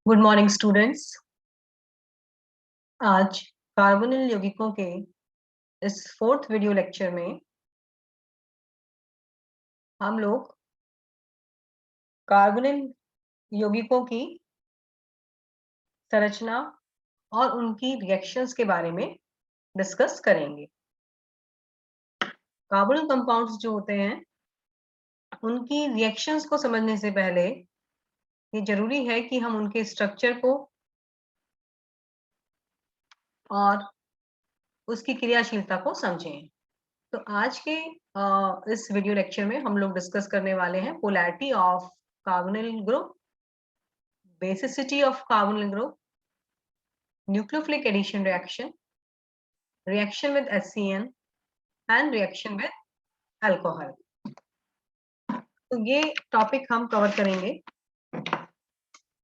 Good morning students. आज carbonyl यौगिकों के इस 4th वीडियो लेक्चर में हम लोग कार्बोनिल यौगिकों की संरचना और उनकी रिएक्शंस के बारे में डिस्कस करेंगे। कार्बोनिल कंपाउंड्स जो होते हैं उनकी रिएक्शंस को समझने से पहले ये जरूरी है कि हम उनके स्ट्रक्चर को और उसकी क्रियाशीलता को समझें। तो आज के इस वीडियो लेक्चर में हम लोग डिस्कस करने वाले हैं polarity of carbonyl group, basicity of carbonyl group, nucleophilic addition reaction, reaction with HCN and reaction with alcohol। तो ये टॉपिक हम कवर करेंगे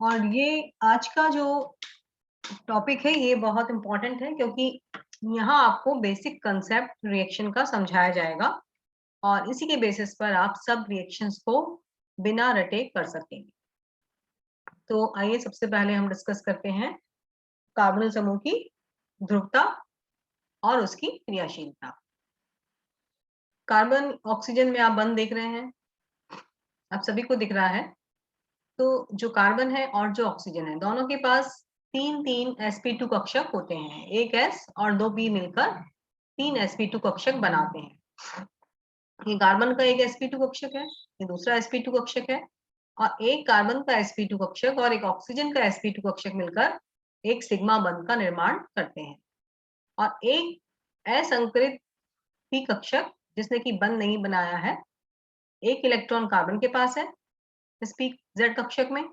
और ये आज का जो टॉपिक है ये बहुत इंपॉर्टेंट है क्योंकि यहाँ आपको बेसिक कंसेप्ट रिएक्शन का समझाया जाएगा और इसी के बेसिस पर आप सब रिएक्शंस को बिना रटे कर सकेंगे। तो आइए सबसे पहले हम डिस्कस करते हैं कार्बोनिल समूह की ध्रुवता और उसकी क्रियाशीलता। कार्बन ऑक्सीजन में आप बंद देख रहे हैं, आप सभी को दिख रहा है। तो जो कार्बन है और जो ऑक्सीजन है दोनों के पास तीन sp2 कक्षक होते हैं। एक s और 2 p मिलकर 3 sp2 कक्षक बनाते हैं। ये कार्बन का एक sp2 कक्षक है, ये दूसरा sp2 कक्षक है और एक कार्बन का sp2 कक्षक और एक ऑक्सीजन का sp2 कक्षक मिलकर एक सिग्मा बंध का निर्माण करते हैं। और एक असंकरित p कक्षक जिसने कि बंध नहीं बनाया है, एक इलेक्ट्रॉन कार्बन के पास है इस pz कक्षक में।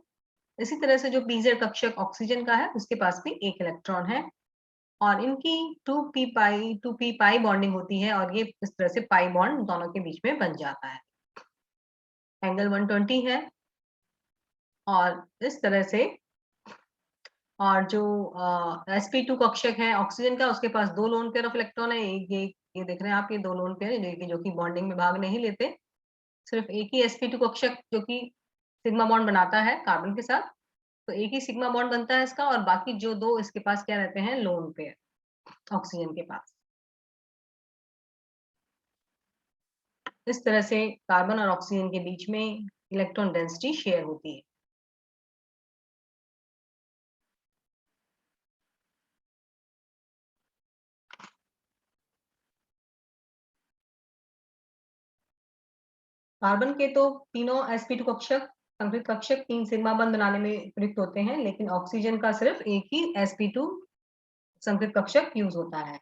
इसी तरह से जो pz कक्षक ऑक्सीजन का है उसके पास भी एक इलेक्ट्रॉन है और इनकी 2p पाई बॉन्डिंग होती है और ये इस तरह से पाई बॉन्ड दोनों के बीच में बन जाता है। एंगल 120 है और इस तरह से। और जो sp2 कक्षक है ऑक्सीजन का उसके पास 2 लोन पेयर ऑफ इलेक्ट्रॉन है। ये देख रहे हैं आप, ये 2 लोन पेयर जो कि बॉन्डिंग में भाग नहीं लेते, सिर्फ एक ही sp2 कक्षक जो कि सिग्मा बॉन्ड बनाता है कार्बन के साथ, तो एक ही सिग्मा बॉन्ड बनता है इसका और बाकी जो 2 इसके पास क्या रहते हैं, लोन पेयर ऑक्सीजन के पास। इस तरह से कार्बन और ऑक्सीजन के बीच में इलेक्ट्रॉन डेंसिटी शेयर होती है। कार्बन के तो तीनों sp2 कक्षक संकरित कक्षक 3 सिग्मा बंध बनाने में प्रयुक्त होते हैं, लेकिन ऑक्सीजन का सिर्फ एक ही sp2 संकरित कक्षक यूज होता है।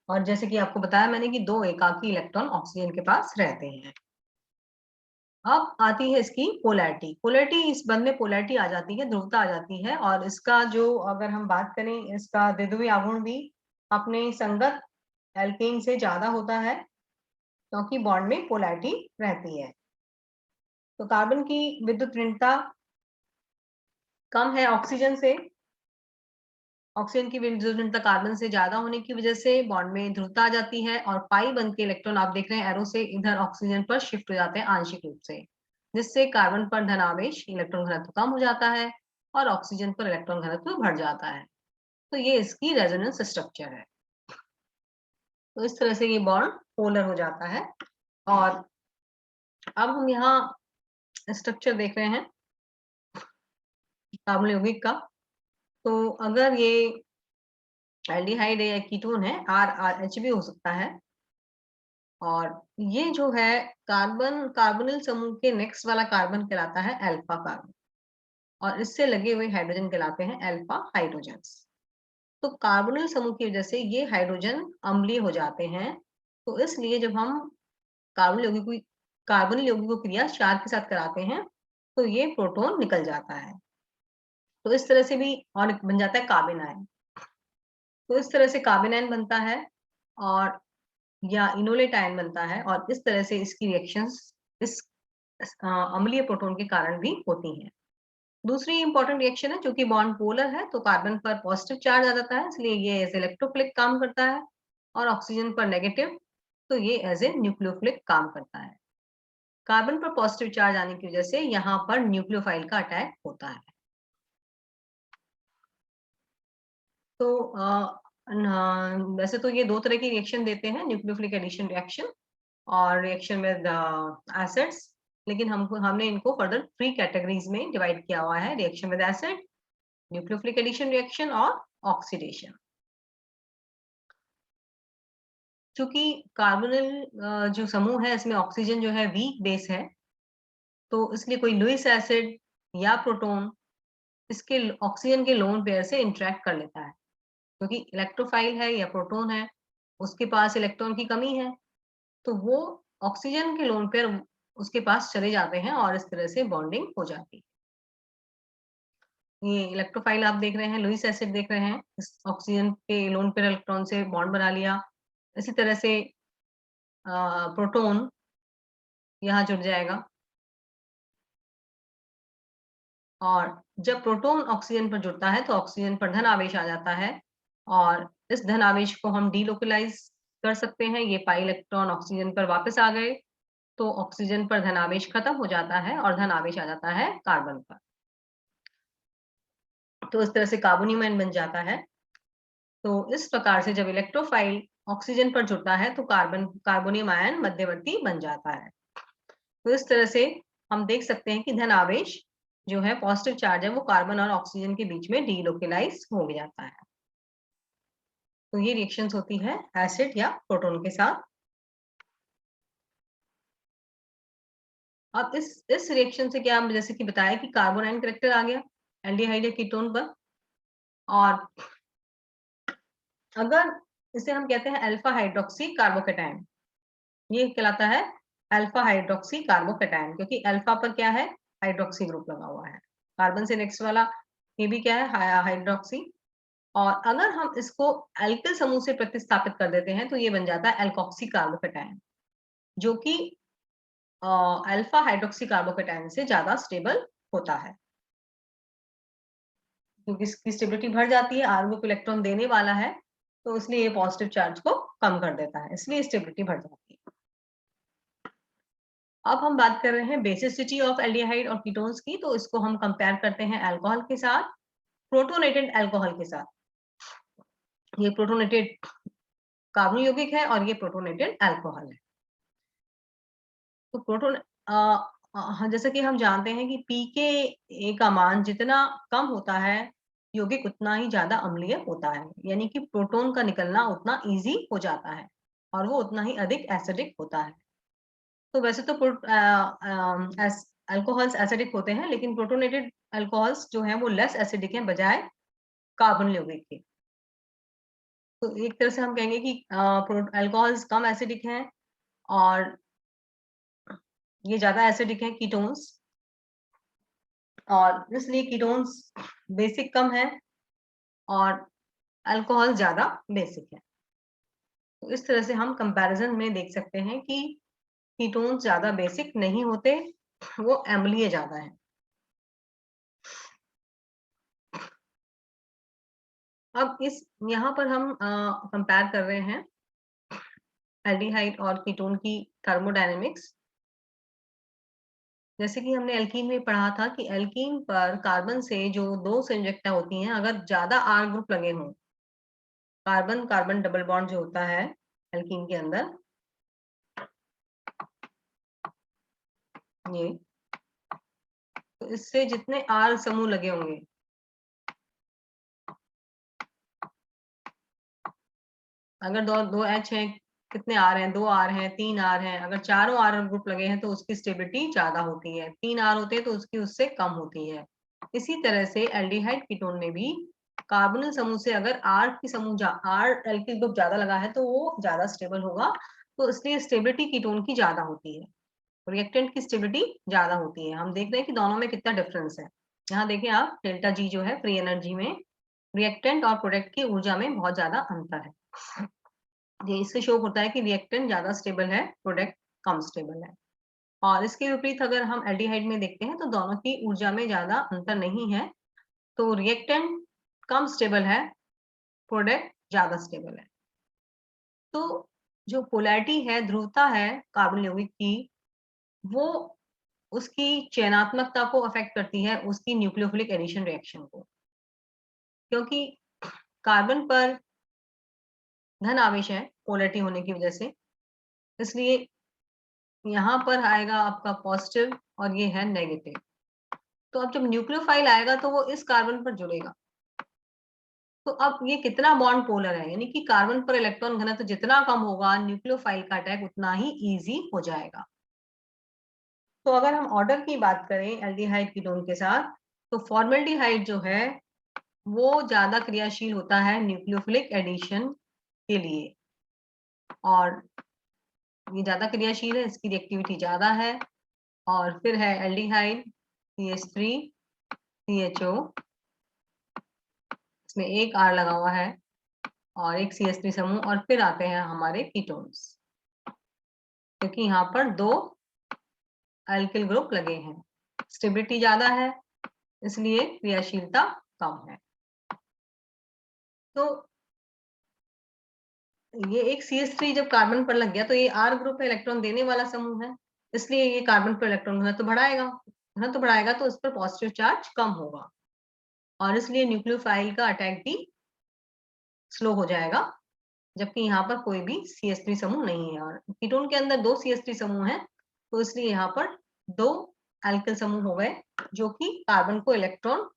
और जैसे कि आपको बताया मैंने कि 2 एकाकी इलेक्ट्रॉन ऑक्सीजन के पास रहते हैं। अब आती है इसकी पोलैरिटी। पोलैरिटी, इस बंध में पोलैरिटी आ जाती है, ध्रुवता आ जाती है और इसका जो अगर हम बात करें, इसका द्विध्रुवीय आघूर्ण भी अपने संगत एल्केन से ज्यादा होता है क्योंकि बॉन्ड में पोलैरिटी रहती है। तो कार्बन की विद्युत ऋणता कम है ऑक्सीजन से। ऑक्सीजन की विद्युत ऋणता कार्बन से ज्यादा होने की वजह से बॉन्ड में ध्रुवता आ जाती है और पाई बंध के इलेक्ट्रॉन आप देख रहे हैं एरो से इधर ऑक्सीजन पर शिफ्ट हो जाते हैं आंशिक रूप से, जिससे कार्बन पर धनावेश इलेक्ट्रॉन घनत्व कम हो जाता है और ऑक्सीजन पर इलेक्ट्रॉन घनत्व बढ़ जाता है। तो ये इसकी रेजोनेंस स्ट्रक्चर है। तो इस तरह से ये बॉन्ड पोलर हो जाता है। और अब हम यहाँ स्ट्रक्चर देख रहे हैं कार्बन यौगिक का। तो अगर ये एल्डिहाइड है या कीटोन है, RRH भी हो सकता है। और ये जो है कार्बोनिल समूह के नेक्स्ट वाला कार्बन कहलाता है अल्फा कार्बन और इससे लगे हुए हाइड्रोजन कहलाते हैं अल्फा हाइड्रोजन्स। तो कार्बोनिल समूह की वजह से ये हाइड्रोजन अम्लीय हो जाते हैं। तो इसलिए जब हम कार्बोनिल यौगिक क्रिया क्षार के साथ कराते हैं तो ये प्रोटॉन निकल जाता है। तो इस तरह से भी और बन जाता है कार्बन आयन। तो इस तरह से कार्बन आयन बनता है और या इनोलेट आयन बनता है और इस तरह से इसकी रिएक्शंस इस अम्लीय प्रोटॉन के कारण भी होती हैं। दूसरी इंपॉर्टेंट रिएक्शन है, जो कि बॉन्ड पोलर है तो कार्बन पर पॉजिटिव चार्ज आ जाता है, इसलिए ये एज इलेक्ट्रोफिलिक काम करता है और ऑक्सीजन पर नेगेटिव, तो ये एज ए न्यूक्लियोफिलिक काम करता है। कार्बन पर पॉजिटिव चार्ज आने की वजह से यहाँ पर न्यूक्लियोफाइल का अटैक होता है। तो वैसे तो ये दो तरह की रिएक्शन देते हैं, न्यूक्लियोफिलिक एडिशन रिएक्शन और रिएक्शन विद एसिड्स, लेकिन हमने इनको फर्दर 3 कैटेगरीज में डिवाइड किया हुआ है, reaction with acid, nucleophilic addition reaction और ऑक्सीडेशन। चूंकि कार्बोनिल जो समूह है इसमें ऑक्सीजन जो है वीक बेस है, तो इसलिए कोई लुईस एसिड या प्रोटॉन इसके ऑक्सीजन के लोन पेयर से इंटरेक्ट कर लेता है, क्योंकि इलेक्ट्रोफाइल है या प्रोटॉन है, उसके पास इलेक्ट्रॉन की कमी है, तो वो ऑक्सीजन के लोन पेयर उसके पास चले जाते हैं और इस तरह से बॉन्डिंग हो जाती है। ये इलेक्ट्रोफाइल आप देख रहे हैं, लुईस एसिड देख रहे हैं, इस ऑक्सीजन के लोन पेयर इलेक्ट्रॉन से बॉन्ड बना लिया। इसी तरह से प्रोटॉन यहाँ जुड़ जाएगा, और जब प्रोटॉन ऑक्सीजन पर जुड़ता है तो ऑक्सीजन पर धन आवेश आ जाता है, और इस धन आवेश को हम डीलोकलाइज कर सकते हैं। ये पाई इलेक्ट्रॉन ऑक्सीजन पर वापस आ गए, तो ऑक्सीजन पर धन आवेश खत्म हो जाता है और धन आवेश आ जाता है कार्बन पर। तो इस तरह से कार्बोनियम आयन बन जाता है। तो इस प्रकार से जब इलेक्ट्रोफाइल ऑक्सीजन पर जुड़ता है तो कार्बोनियम आयन मध्यवर्ती बन जाता है। तो इस तरह से हम देख सकते हैं कि धन आवेश जो है, पॉजिटिव चार्ज है, वो कार्बन और ऑक्सीजन के बीच में डीलोकलाइज हो जाता है। तो ये रिएक्शंस होती है एसिड या प्रोटॉन के साथ। अब इस रिएक्शन से क्या, जैसे कि बताया कि कार्बन आयन कैरेक्टर आ गया एल्डिहाइड या कीटोन पर, और अगर इसे हम कहते हैं अल्फा हाइड्रोक्सी कार्बोकेटायन, ये कहलाता है अल्फा हाइड्रोक्सी कार्बोकेटायन, क्योंकि अल्फा पर क्या है, हाइड्रोक्सी ग्रुप लगा हुआ है। कार्बन से नेक्स्ट वाला ये भी क्या है, हाइड्रोक्सी। और अगर हम इसको एल्किल समूह से प्रतिस्थापित कर देते हैं तो ये बन जाता है एल्कोक्सी कार्बोकेटायन, जो कि अल्फा हाइड्रोक्सी कार्बोकेटायन से ज्यादा स्टेबल होता है, क्योंकि इसकी स्टेबिलिटी बढ़ जाती है, आर ग्रुप इलेक्ट्रॉन देने वाला है, तो इसलिए ये पॉजिटिव चार्ज को कम कर देता है, इसलिए स्टेबिलिटी बढ़ जाती है। अब हम बात कर रहे हैं बेसिसिटी ऑफ एल्डिहाइड और कीटोन्स की, तो इसको हम कंपेयर करते हैं अल्कोहल के साथ, प्रोटोनेटेड अल्कोहल के साथ। ये प्रोटोनेटेड कार्बन यौगिक है और ये प्रोटोनेटेड अल्कोहल है। तो प्रोटोन जैसे कि हम जानते हैं कि pKa का मान जितना कम होता है, यौगिक उतना ही ज्यादा अम्लीय होता है, यानी कि प्रोटॉन का निकलना उतना इजी हो जाता है और वो उतना ही अधिक एसिडिक होता है। तो वैसे तो अल्कोहल्स एसिडिक होते हैं, लेकिन प्रोटोनेटेड अल्कोहल्स जो हैं वो लेस एसिडिक हैं बजाय कार्बन यौगिक के। तो एक तरह से हम कहेंगे कि अल्कोहल्स कम एसिडिक हैं और ये ज्यादा एसिडिक है कीटोन्स, और इसलिए कीटोन्स बेसिक कम है और अल्कोहल ज्यादा बेसिक है। तो इस तरह से हम कंपैरिजन में देख सकते हैं कि कीटोन्स ज्यादा बेसिक नहीं होते, वो अम्लीय ज्यादा है। अब यहाँ पर हम कंपेयर कर रहे हैं एल्डिहाइड और कीटोन की थर्मोडायनेमिक्स। जैसे कि हमने एल्कीन में पढ़ा था कि एल्कीन पर कार्बन से जो दो संयुजकता होती हैं, अगर ज्यादा आर ग्रुप लगे हों, कार्बन कार्बन डबल बॉन्ड जो होता है एल्कीन के अंदर, ये तो इससे जितने आर समूह लगे होंगे, अगर दो एच है, कितने आर हैं, 2 आर हैं, 3 आर हैं, अगर चारों आर ग्रुप लगे हैं तो उसकी स्टेबिलिटी ज्यादा होती है, 3 आर होते हैं तो उसकी उससे कम होती है। इसी तरह से एल्डिहाइड कीटोन में भी कार्बोनिल समूह से अगर आर की समूह आर एल्किल ग्रुप ज्यादा लगा है तो वो ज्यादा स्टेबल होगा, तो इसलिए स्टेबिलिटी कीटोन की ज्यादा होती है, रिएक्टेंट की स्टेबिलिटी ज्यादा होती है। हम देख रहे हैं कि दोनों में कितना डिफरेंस है। यहाँ देखें आप, डेल्टा जी जो है फ्री एनर्जी में, रिएक्टेंट और प्रोडक्ट की ऊर्जा में बहुत ज्यादा अंतर है। ये इससे शो होता है कि रिएक्टेंट ज्यादा स्टेबल है, प्रोडक्ट कम स्टेबल है। और इसके विपरीत अगर हम एल्डिहाइड में देखते हैं तो दोनों की ऊर्जा में ज्यादा अंतर नहीं है, तो रिएक्टेंट कम स्टेबल है, प्रोडक्ट ज्यादा स्टेबल है। तो जो पोलैरिटी है, ध्रुवता है कार्बन यौगिक की, वो उसकी चयनात्मकता को अफेक्ट करती है उसकी न्यूक्लियोफिलिक एडिशन रिएक्शन को। क्योंकि कार्बन पर धन आवेश है पोलैरिटी होने की वजह से, इसलिए यहाँ पर आएगा आपका पॉजिटिव और ये है नेगेटिव। तो अब जब न्यूक्लियोफाइल आएगा तो वो इस कार्बन पर जुड़ेगा। तो अब ये कितना बॉन्ड पोलर है, यानी कि कार्बन पर इलेक्ट्रॉन घनत्व जितना कम होगा, न्यूक्लियोफाइल का अटैक उतना ही इजी हो जाएगा। तो अगर हम ऑर्डर की बात करें एल्डिहाइड कीटोन के साथ, तो फॉर्मल्डिहाइड जो है वो ज्यादा क्रियाशील होता है न्यूक्लियोफिलिक एडिशन के लिए, और ये ज्यादा क्रियाशील है, इसकी रिएक्टिविटी ज्यादा है। और फिर है एल्डिहाइड CH3 CHO, इसमें एक R लगा हुआ है और एक CH3 समूह, और फिर आते हैं हमारे कीटोन्स, क्योंकि यहाँ पर 2 अल्किल ग्रुप लगे हैं। स्टेबिलिटी ज्यादा है, इसलिए क्रियाशीलता कम है। तो ये एक CH3 जब कार्बन पर लग गया तो ये R ग्रुप है, इलेक्ट्रॉन देने वाला समूह है, इसलिए ये कार्बन पर इलेक्ट्रॉन घनत्व बढ़ाएगा तो इस पर पॉजिटिव चार्ज कम होगा, और इसलिए न्यूक्लियोफाइल का अटैक भी स्लो हो जाएगा। जबकि यहाँ पर कोई भी CH3 समूह नहीं है, और कीटोन के अंदर 2 CH3 समूह हैं, तो इसलिए यहाँ पर 2 एल्किल समूह हो गए जो कि कार्बन को इलेक्ट्रॉन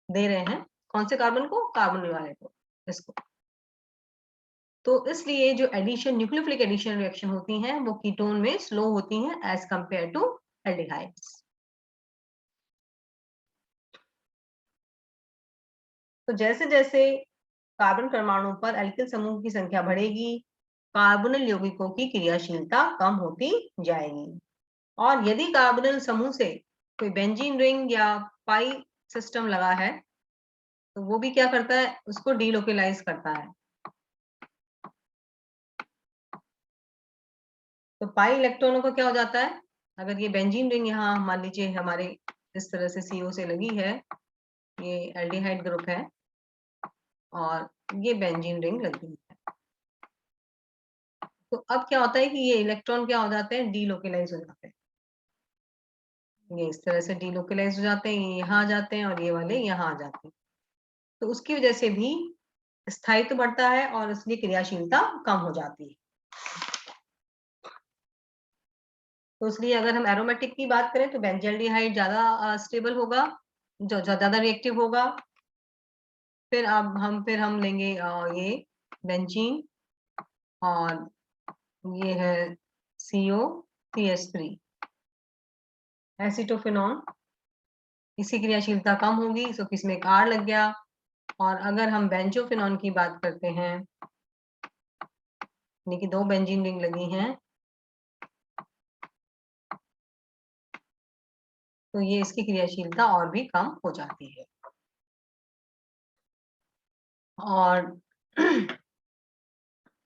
दे रहे हैं। कौन से कार्बन को? कार्बन वाले को, इसको। तो इसलिए जो एडिशन, न्यूक्लियोफिलिक एडिशन रिएक्शन होती हैं वो कीटोन में स्लो होती हैं एज कंपेयर टू एल्डिहाइड्स। तो जैसे जैसे कार्बन परमाणु पर एल्किल समूह की संख्या बढ़ेगी, कार्बोनिल यौगिकों की क्रियाशीलता कम होती जाएगी। और यदि कार्बोनिल समूह से कोई बेंजीन रिंग या पाई सिस्टम लगा है, तो वो भी क्या करता है, उसको डीलोकलाइज करता है। तो पाई इलेक्ट्रॉनों का क्या हो जाता है, अगर ये बेंजीन रिंग यहाँ मान लीजिए हमारे इस तरह से CO से लगी है, ये एल्डिहाइड ग्रुप है और ये बेंजीन रिंग लगी है, तो अब क्या होता है कि ये इलेक्ट्रॉन क्या हो जाते हैं, डीलोकलाइज हो जाते हैं। ये इस तरह से डीलोकलाइज हो जाते हैं, ये यहाँ आ जाते हैं और ये वाले यहाँ आ जाते हैं। तो उसकी वजह से भी स्थायित्व बढ़ता है और इसलिए क्रियाशीलता कम हो जाती है। तो इसलिए अगर हम एरोमेटिक की बात करें तो बेंजल्डिहाइड ज्यादा स्टेबल होगा, जो ज्यादा रिएक्टिव होगा। फिर अब हम लेंगे ये बेंजीन, और ये है CO CH3 एसिटोफिनॉन, इसकी क्रियाशीलता कम होगी, सो किसमें एक R लग गया। और अगर हम बेंजोफिनॉन की बात करते हैं, यानी कि 2 बेंजीन रिंग लगी हैं, तो ये इसकी क्रियाशीलता और भी कम हो जाती है। और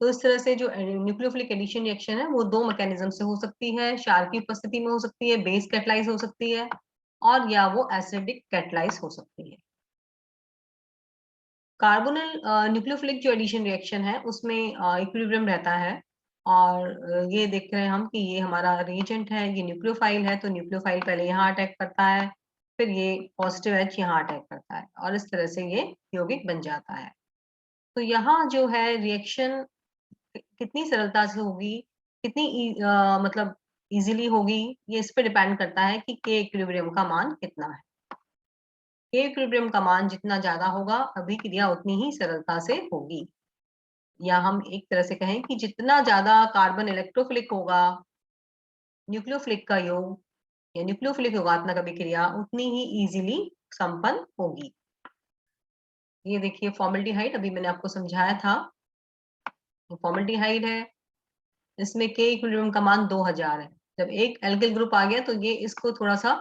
तो इस तरह से जो न्यूक्लियोफिलिक एडिशन रिएक्शन है वो 2 मैकेनिज्म से हो सकती है, क्षार की उपस्थिति में हो सकती है, बेस कैटलाइज हो सकती है, और या वो एसिडिक कैटलाइज हो सकती है। कार्बोनिल न्यूक्लियोफिलिक जो एडिशन रिएक्शन है उसमें इक्विलिब्रियम रहता है, और ये देख रहे हैं हम कि ये हमारा रिएजेंट है, ये न्यूक्लियोफाइल है, तो न्यूक्लियोफाइल पहले यहाँ अटैक करता है, फिर ये पॉजिटिव एच यहाँ अटैक करता है, और इस तरह से ये यौगिक बन जाता है। तो यहाँ जो है रिएक्शन कितनी सरलता से होगी, कितनी मतलब इजीली होगी, ये इस पे डिपेंड करता है कि के इक्विलिब्रियम का मान कितना है। के इक्विलिब्रियम का मान जितना ज्यादा होगा, अभिक्रिया उतनी ही सरलता से होगी। या हम एक तरह से कहें कि जितना ज्यादा कार्बन इलेक्ट्रोफिलिक होगा, न्यूक्लियोफिलिक का योग या न्यूक्लियोफिलिक योगात्मक अभिक्रिया उतनी ही इजीली संपन्न होगी। ये देखिए फॉर्मल्डिहाइड, अभी मैंने आपको समझाया था, फॉर्मल्डिहाइड है, इसमें के इक्विलिब्रियम का मान 2000 है। जब एक एल्किल ग्रुप आ गया तो ये इसको थोड़ा सा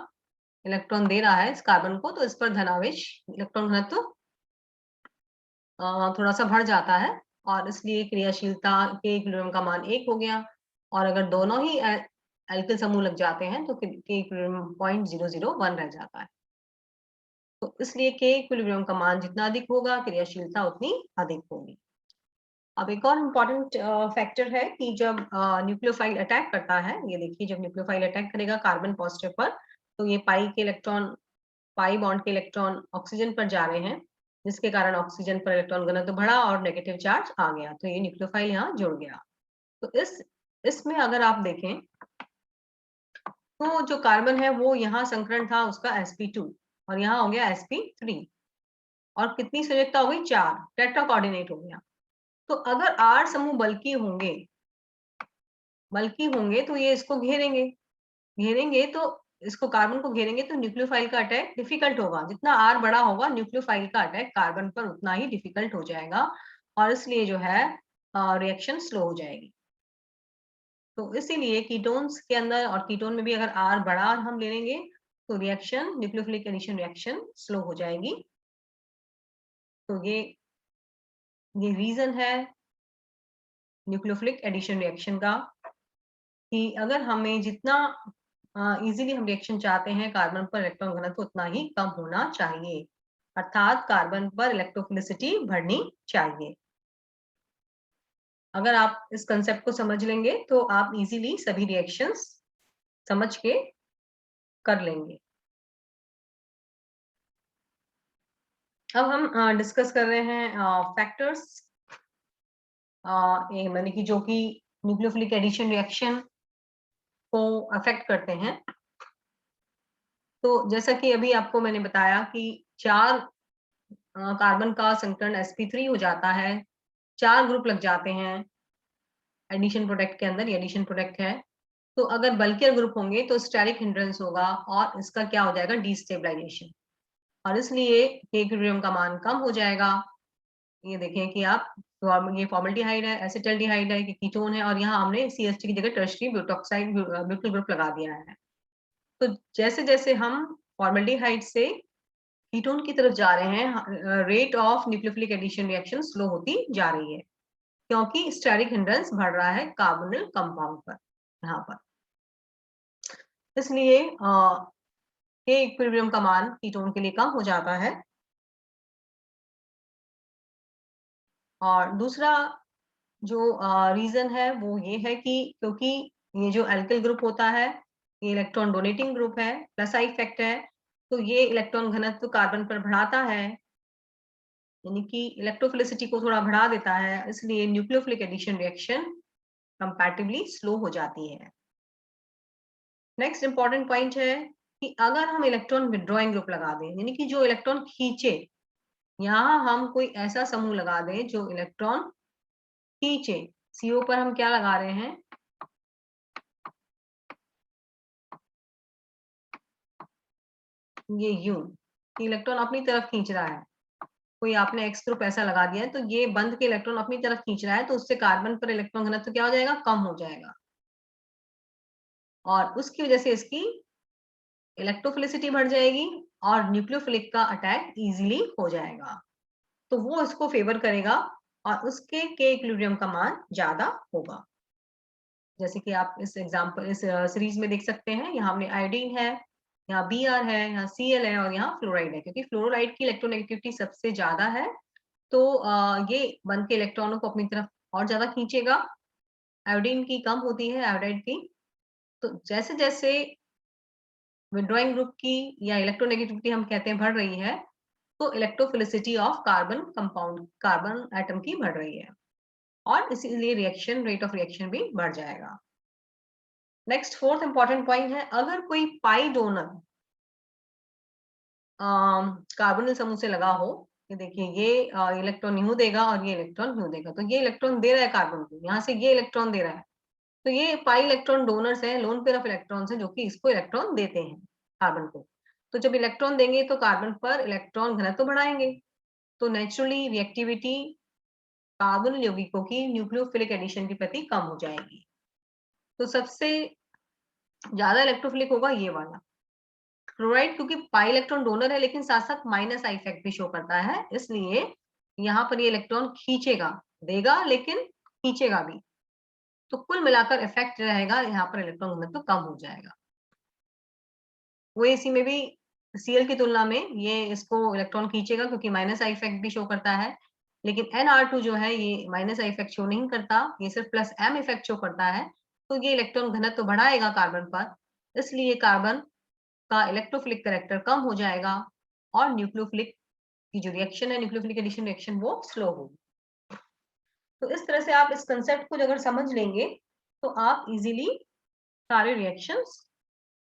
इलेक्ट्रॉन दे रहा है इस कार्बन को, तो इस पर धनावेश इलेक्ट्रॉन घनत्व थोड़ा सा बढ़ जाता है, और इसलिए क्रियाशीलता के इक्विलिब्रियम का मान 1 हो गया। और अगर दोनों ही एल्किल समूह लग जाते हैं तो के इक्विलिब्रियम 0.001 रह जाता है। तो इसलिए के इक्विलिब्रियम का मान जितना अधिक होगा, क्रियाशीलता उतनी अधिक होगी। अब एक और इम्पोर्टेंट फैक्टर है कि जब न्यूक्लियोफाइल अटैक करता है, ये देखिए जब न्यूक्लियोफाइल अटैक करेगा कार्बन पॉजिटिव पर, तो ये पाई बॉन्ड के इलेक्ट्रॉन ऑक्सीजन पर जा रहे हैं, जिसके कारण ऑक्सीजन पर इलेक्ट्रॉन घनत्व बढ़ा और नेगेटिव चार्ज आ गया, तो ये न्यूक्लियोफाइल यहाँ जुड़ गया। तो इसमें अगर आप देखें तो जो कार्बन है वो यहाँ संकरण था उसका sp2 और यहाँ हो गया sp3 और कितनी संयुक्ता हो गई 4, टेट्रा कोऑर्डिनेट हो गया। तो अगर R समूह बल्कि होंगे तो ये इसको घेरेंगे तो इसको कार्बन को घेरेंगे तो न्यूक्लियोफाइल का अटैक डिफिकल्ट होगा। जितना R बड़ा होगा न्यूक्लियोफाइल का अटैक कार्बन पर उतना ही डिफिकल्ट हो जाएगा और इसलिए जो है रिएक्शन स्लो हो जाएगी। तो इसीलिए कीटोन्स के अंदर और कीटोन में भी अगर R बड़ा हम ले लेंगे तो reaction nucleophilic addition reaction slow हो जाएगी। तो ये रीजन है न्यूक्लियोफिलिक एडिशन रिएक्शन का कि अगर हमें जितना इजीली हम रिएक्शन चाहते हैं कार्बन पर इलेक्ट्रॉन घनत्व उतना ही कम होना चाहिए, अर्थात कार्बन पर इलेक्ट्रोफिलिसिटी बढ़नी चाहिए। अगर आप इस कंसेप्ट को समझ लेंगे तो आप इजीली सभी रिएक्शंस समझ के कर लेंगे। अब हम डिस्कस कर रहे हैं फैक्टर्स माने कि जो कि न्यूक्लियोफिलिक एडिशन रिएक्शन को अफेक्ट करते हैं। तो जैसा कि अभी आपको मैंने बताया कि 4 कार्बन का संकरण sp3 हो जाता है, 4 ग्रुप लग जाते हैं एडिशन प्रोडक्ट के अंदर, ये एडिशन प्रोडक्ट है। तो अगर बल्कियर ग्रुप होंगे तो स्टेरिक हिंड्रेंस होगा और इसका क्या हो जाएगा डिस्टेबलाइजेशन और इसलिए के इक्विलिब्रियम का मान कम हो जाएगा। ये देखें कि आप ये फॉर्मल्डिहाइड है, एसिटाल्डिहाइड है, कीटोन है और यहाँ हमने CH3 की जगह टर्शियरी ब्यूटॉक्साइड ब्यूटाइल ग्रुप लगा दिया है। तो जैसे जैसे हम फॉर्मल्डिहाइड से कीटोन की तरफ जा रहे हैं, rate of nucleophilic addition reaction slow होती जा रही है क्योंकि स्टेरिक हिंड्रेंस बढ़ रहा है कार्बोनिल कंपाउंड पर यहाँ पर। इसलिए के इक्विलिब्रियम का मान कीटोन के लिए कम हो जाता है। और दूसरा जो रीजन है वो ये है कि क्योंकि ये जो एल्किल ग्रुप होता है ये इलेक्ट्रॉन डोनेटिंग ग्रुप है, प्लस आई इफेक्ट है, तो ये इलेक्ट्रॉन घनत्व कार्बन पर बढ़ाता है, यानी कि इलेक्ट्रोफिलिसिटी को थोड़ा बढ़ा देता है, इसलिए nucleophilic addition reaction comparatively slow हो जाती है। नेक्स्ट इंपॉर्टेंट पॉइंट है कि अगर हम इलेक्ट्रॉन विड्रॉइंग ग्रुप लगा दें, यानी कि जो इलेक्ट्रॉन खींचे, यहाँ हम कोई ऐसा समूह लगा दें जो इलेक्ट्रॉन खींचे, CO पर हम क्या लगा रहे हैं, ये U, इलेक्ट्रॉन अपनी तरफ खींच रहा है, कोई आपने एक्स ग्रुप ऐसा लगा दिया है तो ये बंद के इलेक्ट्रॉन अपनी तरफ खींच रहा है, तो उससे कार्बन पर इलेक्ट्रॉन घनत्व क्या हो जाएगा, कम हो जाएगा और उसकी वजह से इसकी इलेक्ट्रोफिलिसिटी बढ़ जाएगी और न्यूक्लियोफिलिक का अटैक इजीली हो जाएगा, तो वो इसको फेवर करेगा और उसके के इक्विलिब्रियम का मान ज्यादा होगा। जैसे कि आप इस एग्जांपल इस सीरीज में देख सकते हैं, यहाँ हमने आयोडीन है, यहाँ Br है, यहाँ Cl है और यहाँ फ्लोराइड है, क्योंकि फ्लोराइड की इलेक्ट्रोनेगेटिविटी सबसे ज्यादा है, तो ये बंद के इलेक्ट्रॉनों को अपनी तरफ और ज्यादा खींचेगा। आयोडीन की कम होती है, आयोडाइड की। तो जैसे जैसे विड्रॉइंग ग्रुप की या इलेक्ट्रोनेगेटिविटी हम कहते हैं बढ़ रही है, तो electrophilicity of carbon compound, carbon atom की बढ़ रही है और इसीलिए रिएक्शन रेट ऑफ रिएक्शन भी बढ़ जाएगा। नेक्स्ट फोर्थ इंपॉर्टेंट पॉइंट है, अगर कोई पाई डोनर कार्बोनिल समूह से लगा हो, ये देखिए ये इलेक्ट्रॉन न्यू देगा और ये इलेक्ट्रॉन न्यू देगा, तो ये इलेक्ट्रॉन दे रहा है कार्बन को, यहाँ से ये इलेक्ट्रॉन दे रहा है, तो ये पाई इलेक्ट्रॉन डोनर्स है, लोन पेयर ऑफ इलेक्ट्रॉन्स है जो कि इसको इलेक्ट्रॉन देते हैं कार्बन को। तो जब इलेक्ट्रॉन देंगे तो कार्बन पर इलेक्ट्रॉन घनत्व बढ़ाएंगे, तो नेचुरली रिएक्टिविटी कार्बन यौगिकों की न्यूक्लियोफिलिक एडिशन के प्रति कम हो जाएगी। तो सबसे ज्यादा इलेक्ट्रोफिलिक होगा ये वाला क्लोराइड, क्योंकि पाई इलेक्ट्रॉन डोनर है लेकिन साथ साथ माइनस आई इफेक्ट भी शो करता है, इसलिए यहाँ पर ये इलेक्ट्रॉन खींचेगा, देगा लेकिन खींचेगा भी, तो कुल मिलाकर इफेक्ट रहेगा, यहाँ पर इलेक्ट्रॉन घनत्व कम हो जाएगा। OAC में भी Cl की तुलना में ये इसको इलेक्ट्रॉन खींचेगा क्योंकि माइनस आई इफेक्ट भी शो करता है, लेकिन NR2 जो है ये माइनस आई इफेक्ट शो नहीं करता, ये सिर्फ प्लस M इफेक्ट शो करता है, तो ये इलेक्ट्रॉन घनत्व तो बढ़ाएगा कार्बन पर, इसलिए कार्बन का इलेक्ट्रोफिलिक कैरेक्टर कम हो जाएगा और न्यूक्लियोफिलिक की जो रिएक्शन है, न्यूक्लियोफिलिक एडिशन रिएक्शन, वो स्लो होगी। तो इस तरह से आप इस कंसेप्ट को अगर समझ लेंगे तो आप इजीली सारे रिएक्शंस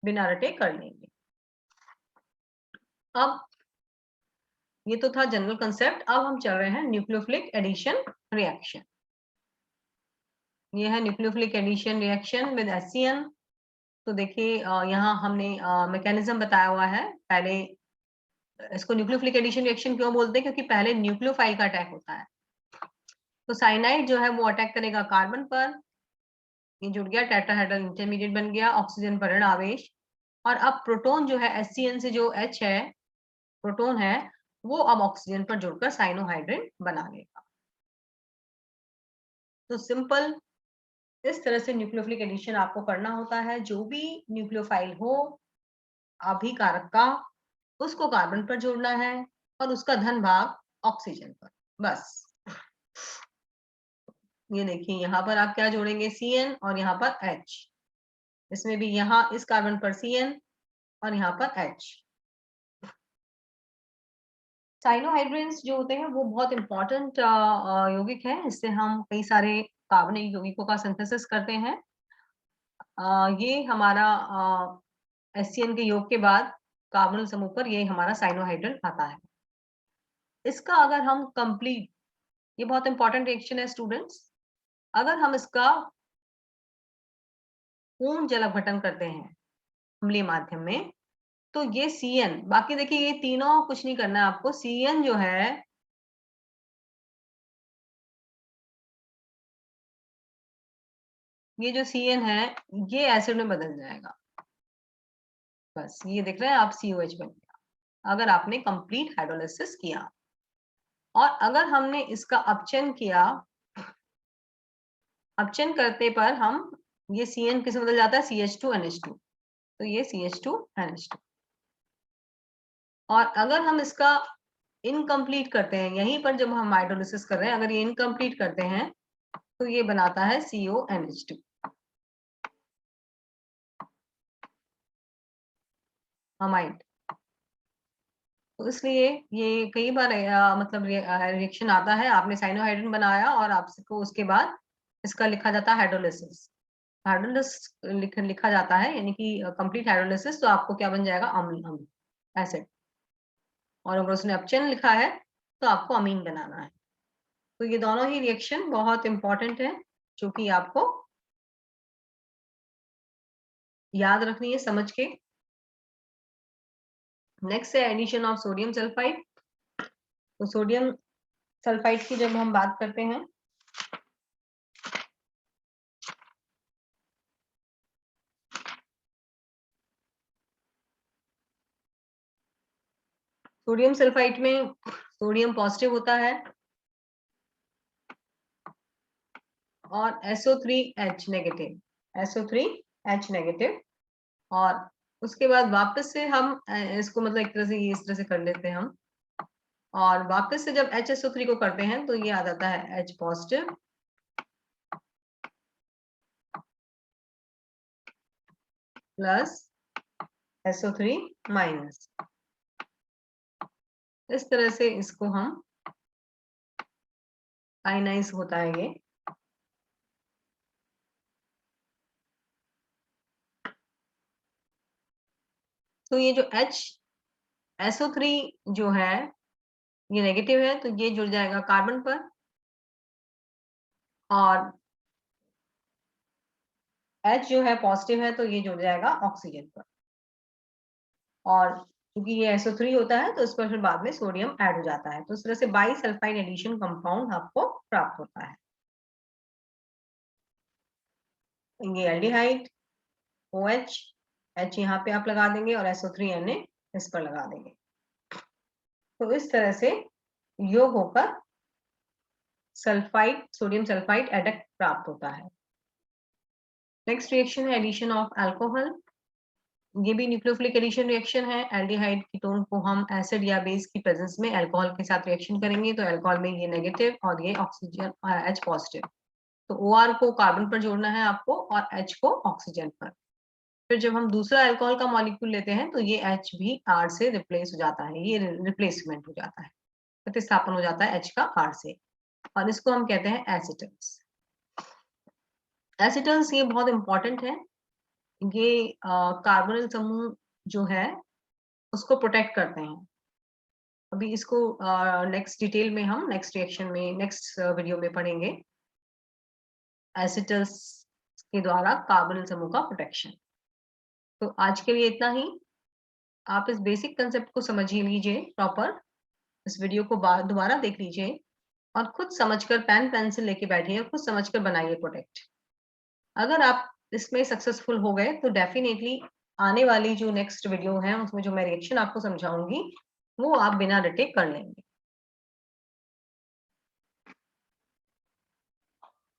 बिना रटे कर लेंगे। अब ये तो था जनरल कंसेप्ट, अब हम चल रहे हैं न्यूक्लियोफिलिक एडिशन रिएक्शन। ये है nucleophilic addition reaction with HCN। तो देखिए यहाँ हमने मैकेनिज्म बताया हुआ है। पहले इसको न्यूक्लियोफिलिक एडिशन रिएक्शन क्यों बोलते हैं, क्योंकि पहले न्यूक्लियोफाइल का अटैक होता है। तो साइनाइड जो है वो अटैक करेगा कार्बन पर, ये जुड़ गया, टेट्राहेड्रल इंटरमीडिएट बन गया, ऑक्सीजन पर ऋण आवेश, और अब प्रोटॉन जो है HCN से जो H है, प्रोटॉन है, वो अब ऑक्सीजन पर जुड़कर साइनोहाइड्रिन बना लेगा। तो सिंपल इस तरह से न्यूक्लियोफिलिक एडिशन आपको करना होता है। जो भी न्यूक्लियोफाइल हो अभिकारक का, उसको कार्बन पर जोड़ना है और उसका धन भाग ऑक्सीजन पर, बस। ये देखिए यहाँ पर आप क्या जोड़ेंगे, CN और यहाँ पर H। इसमें भी यहाँ इस कार्बन पर CN और यहाँ पर H। साइनोहाइड्रेन्स जो होते हैं वो बहुत इंपॉर्टेंट यौगिक है। इससे हम कई सारे कार्बनिक यौगिकों का सिंथेसिस करते हैं। ये हमारा HCN के योग के बाद कार्बोनिल समूह पर ये हमारा साइनोहाइड्रल आता है। इसका अगर हम कंप्लीट, ये बहुत इंपॉर्टेंट रिएक्शन है स्टूडेंट्स, अगर हम इसका पूर्ण जल अपघटन करते हैं अम्लीय माध्यम में, तो ये CN, बाकी देखिए ये तीनों कुछ नहीं करना है आपको। CN जो है ये जो CN है ये एसिड में बदल जाएगा, बस। ये देख रहे हैं आप, COH बन गया अगर आपने कंप्लीट हाइड्रोलिसिस किया। और अगर हमने इसका अपचयन किया, अपचयन करते पर हम, ये CN किस में बदल जाता है, CH2NH2, तो ये CH2NH2। और अगर हम इसका इनकम्प्लीट करते हैं, यहीं पर जब हम हाइड्रोलिसिस कर रहे हैं, अगर ये इनकम्प्लीट करते हैं तो ये बनाता है CONH2, अमाइड। तो इसलिए ये कई बार मतलब रिएक्शन आता है, आपने साइनोहाइड्रिन बनाया और आपको उसके बाद इसका लिखा जाता है हाइड्रोलिसिस, हाइड्रोलिसिस लिखा जाता है, यानी कि कंप्लीट हाइड्रोलिसिस, तो आपको क्या बन जाएगा, अम्ल, एसिड। और अगर उसने अपचयन लिखा है तो आपको अमीन बनाना है। तो ये दोनों ही रिएक्शन बहुत इंपॉर्टेंट है, जो कि आपको याद रखनी है समझ के। नेक्स्ट है एडिशन ऑफ सोडियम सल्फाइड। तो सोडियम सल्फाइड की जब हम बात करते हैं, सोडियम सल्फाइड में सोडियम पॉजिटिव होता है और SO3H नेगेटिव, SO3H नेगेटिव। और उसके बाद वापस से हम इसको मतलब एक तरह से इस तरह से कर लेते हैं हम, और वापस से जब HSO3 को करते हैं तो ये आ जाता है H positive plus SO3 minus. इस तरह से इसको हम आयनाइज होता है ये। तो ये जो SO3 जो है ये नेगेटिव है, तो ये जुड़ जाएगा कार्बन पर, और H जो है पॉजिटिव है तो ये जुड़ जाएगा ऑक्सीजन पर। और क्योंकि ये SO3 होता है तो इस पर फिर बाद में सोडियम ऐड हो जाता है, तो इस तरह से बाइसल्फाइड एडिशन कंपाउंड आपको प्राप्त होता है। ये एल्डिहाइड, OH, H यहाँ पे आप लगा देंगे और SO3Na इस पर लगा देंगे। तो इस तरह से योग होकर सल्फाइड, सोडियम सल्फाइड एडक्ट प्राप्त होता है। नेक्स्ट रिएक्शन है एडिशन ऑफ अल्कोहल। ये भी न्यूक्लियोफिलिक एडिशन रिएक्शन है। एल्डिहाइड कीटोन को हम एसिड या बेस की प्रेजेंस में अल्कोहल के साथ रिएक्शन करेंगे, तो अल्कोहल में ये नेगेटिव और ये ऑक्सीजन H पॉजिटिव। तो OR को कार्बन पर जोड़ना है आपको और H को ऑक्सीजन पर। फिर जब हम दूसरा अल्कोहल का मॉलिक्यूल लेते हैं तो ये H भी R से रिप्लेस हो जाता है, ये रिप्लेसमेंट हो जाता है, प्रतिस्थापन हो जाता है H का R से, और इसको हम कहते हैं एसिटल्स। एसिटल्स ये बहुत इंपॉर्टेंट है, ये कार्बोनिल समूह जो है उसको प्रोटेक्ट करते हैं। अभी इसको नेक्स्ट डिटेल में हम नेक्स्ट रिएक्शन में नेक्स्ट वीडियो में पढ़ेंगे, एसिटल्स के द्वारा कार्बोनिल समूह का प्रोटेक्शन। तो आज के लिए इतना ही। आप इस बेसिक कंसेप्ट को समझ ही लीजिए प्रॉपर, इस वीडियो को दोबारा देख लीजिए और खुद समझकर पेन पेंसिल लेके बैठिए और खुद समझकर बनाइए प्रोडक्ट। अगर आप इसमें सक्सेसफुल हो गए तो डेफिनेटली आने वाली जो नेक्स्ट वीडियो है उसमें जो मैं रिएक्शन आपको समझाऊंगी वो आप बिना रटे कर लेंगे।